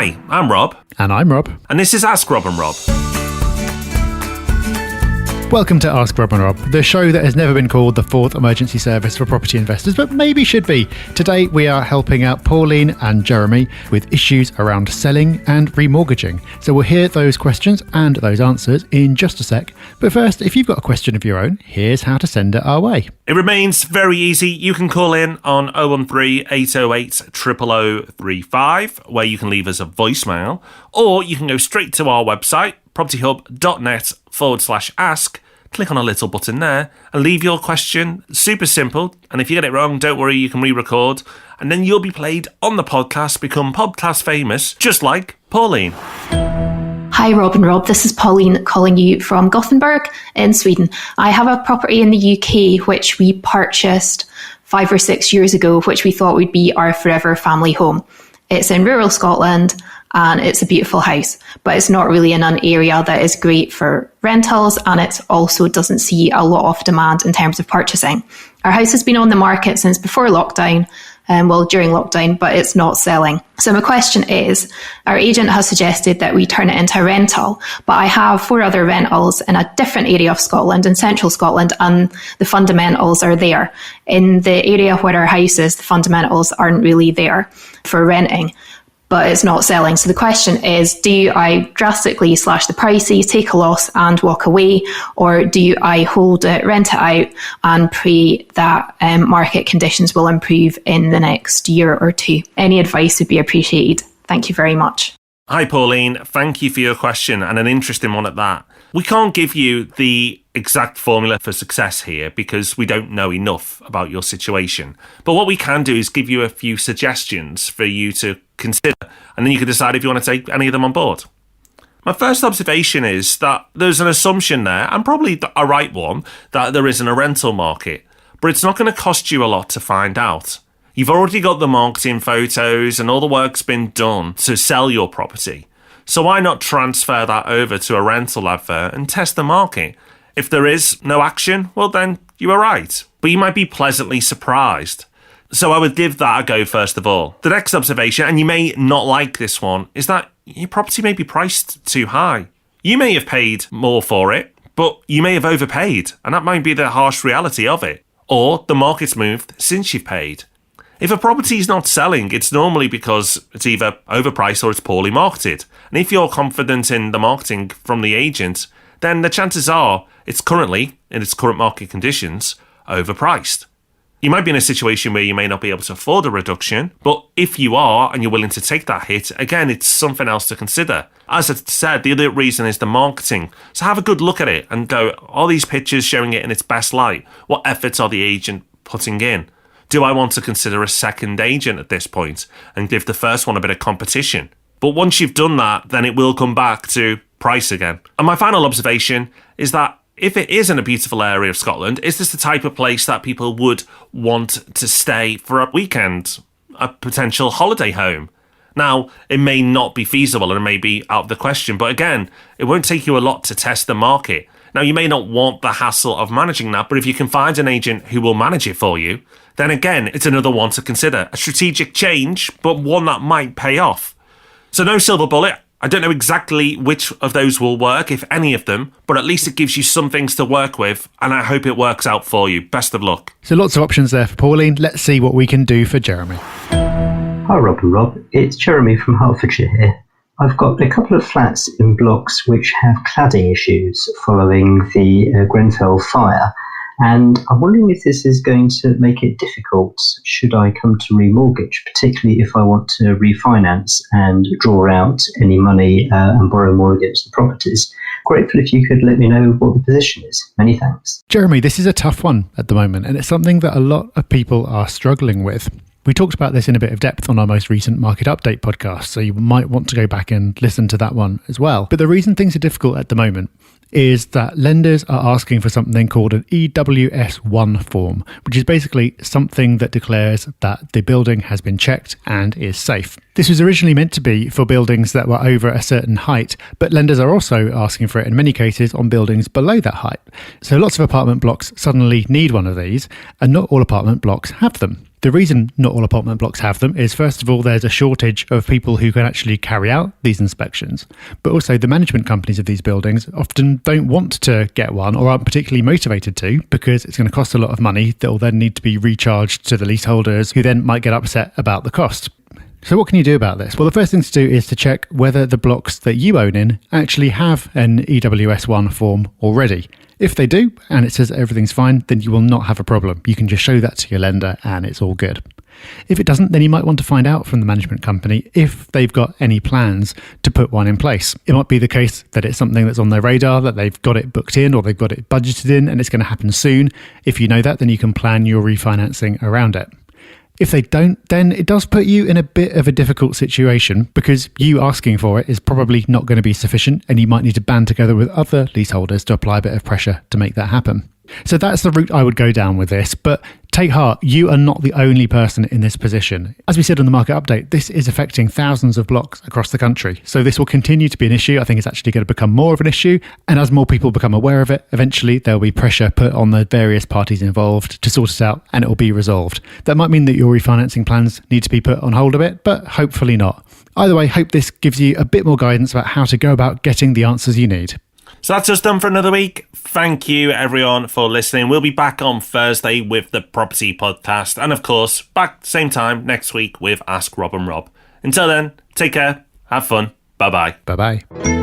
Hi, I'm Rob. And I'm Rob. And this is Ask Rob and Rob. Welcome to Ask Rob and Rob, the show that has never been called the fourth emergency service for property investors, but maybe should be. Today we are helping out Pauline and Jeremy with issues around selling and remortgaging. So we'll hear those questions and those answers in just a sec. But first, if you've got a question of your own, here's how to send it our way. It remains very easy. You can call in on 013 808 0035, where you can leave us a voicemail, or you can go straight to our website, propertyhub.net/ask, click on a little button there and leave your question. Super simple. And if you get it wrong, don't worry, you can re-record and then you'll be played on the podcast, become podcast famous, just like Pauline. Hi Rob and Rob, this is Pauline calling you from Gothenburg in Sweden. I have a property in the UK which we purchased 5 or 6 years ago, which we thought would be our forever family home. It's in rural Scotland and it's a beautiful house, but it's not really in an area that is great for rentals, and it also doesn't see a lot of demand in terms of purchasing. Our house has been on the market since before lockdown, during lockdown, but it's not selling. So my question is, our agent has suggested that we turn it into a rental, but I have 4 other rentals in a different area of Scotland, in central Scotland, and the fundamentals are there. In the area where our house is, the fundamentals aren't really there for renting, but it's not selling. So the question is, do I drastically slash the prices, take a loss and walk away, or do I hold it, rent it out and pray that market conditions will improve in the next year or two? Any advice would be appreciated. Thank you very much. Hi Pauline, thank you for your question, and an interesting one at that. We can't give you the exact formula for success here because we don't know enough about your situation. But what we can do is give you a few suggestions for you to consider, and then you can decide if you want to take any of them on board. My first observation is that there's an assumption there, and probably a right one, that there isn't a rental market. But it's not going to cost you a lot to find out. You've already got the marketing photos and all the work's been done to sell your property. So why not transfer that over to a rental advert and test the market? If there is no action, well then you were right. But you might be pleasantly surprised. So I would give that a go first of all. The next observation, and you may not like this one, is that your property may be priced too high. You may have paid more for it, but you may have overpaid, and that might be the harsh reality of it. Or the market's moved since you've paid. If a property is not selling, it's normally because it's either overpriced or it's poorly marketed. And if you're confident in the marketing from the agent, then the chances are it's currently, in its current market conditions, overpriced. You might be in a situation where you may not be able to afford a reduction, but if you are and you're willing to take that hit, again, it's something else to consider. As I said, the other reason is the marketing. So have a good look at it and go, are these pictures showing it in its best light? What efforts are the agent putting in? Do I want to consider a second agent at this point and give the first one a bit of competition? But once you've done that, then it will come back to price again. And my final observation is that if it is in a beautiful area of Scotland, is this the type of place that people would want to stay for a weekend, a potential holiday home? Now, it may not be feasible and it may be out of the question, but again, it won't take you a lot to test the market. Now, you may not want the hassle of managing that, but if you can find an agent who will manage it for you, then again, it's another one to consider. A strategic change, but one that might pay off. So no silver bullet. I don't know exactly which of those will work, if any of them, but at least it gives you some things to work with, and I hope it works out for you. Best of luck. So lots of options there for Pauline. Let's see what we can do for Jeremy. Hi Rob and Rob, it's Jeremy from Hertfordshire here. I've got a couple of flats in blocks which have cladding issues following the Grenfell fire, and I'm wondering if this is going to make it difficult should I come to remortgage, particularly if I want to refinance and draw out any money and borrow more against the properties. Grateful if you could let me know what the position is. Many thanks. Jeremy, this is a tough one at the moment, and it's something that a lot of people are struggling with. We talked about this in a bit of depth on our most recent Market Update podcast, so you might want to go back and listen to that one as well. But the reason things are difficult at the moment is that lenders are asking for something called an EWS1 form, which is basically something that declares that the building has been checked and is safe. This was originally meant to be for buildings that were over a certain height, but lenders are also asking for it in many cases on buildings below that height. So lots of apartment blocks suddenly need one of these, and not all apartment blocks have them. The reason not all apartment blocks have them is, first of all, there's a shortage of people who can actually carry out these inspections. But also, the management companies of these buildings often don't want to get one or aren't particularly motivated to, because it's going to cost a lot of money that will then need to be recharged to the leaseholders, who then might get upset about the cost. So what can you do about this? Well, the first thing to do is to check whether the blocks that you own in actually have an EWS1 form already. If they do, and it says everything's fine, then you will not have a problem. You can just show that to your lender and it's all good. If it doesn't, then you might want to find out from the management company if they've got any plans to put one in place. It might be the case that it's something that's on their radar, that they've got it booked in or they've got it budgeted in and it's going to happen soon. If you know that, then you can plan your refinancing around it. If they don't, then it does put you in a bit of a difficult situation, because you asking for it is probably not going to be sufficient and you might need to band together with other leaseholders to apply a bit of pressure to make that happen. So that's the route I would go down with this, but take heart, you are not the only person in this position. As we said on the market update, this is affecting thousands of blocks across the country. So this will continue to be an issue. I think it's actually going to become more of an issue. And as more people become aware of it, eventually there'll be pressure put on the various parties involved to sort it out and it will be resolved. That might mean that your refinancing plans need to be put on hold a bit, but hopefully not. Either way, hope this gives you a bit more guidance about how to go about getting the answers you need. So that's us done for another week. Thank you, everyone, for listening. We'll be back on Thursday with the Property Podcast. And, of course, back same time next week with Ask Rob and Rob. Until then, take care, have fun, bye-bye. Bye-bye.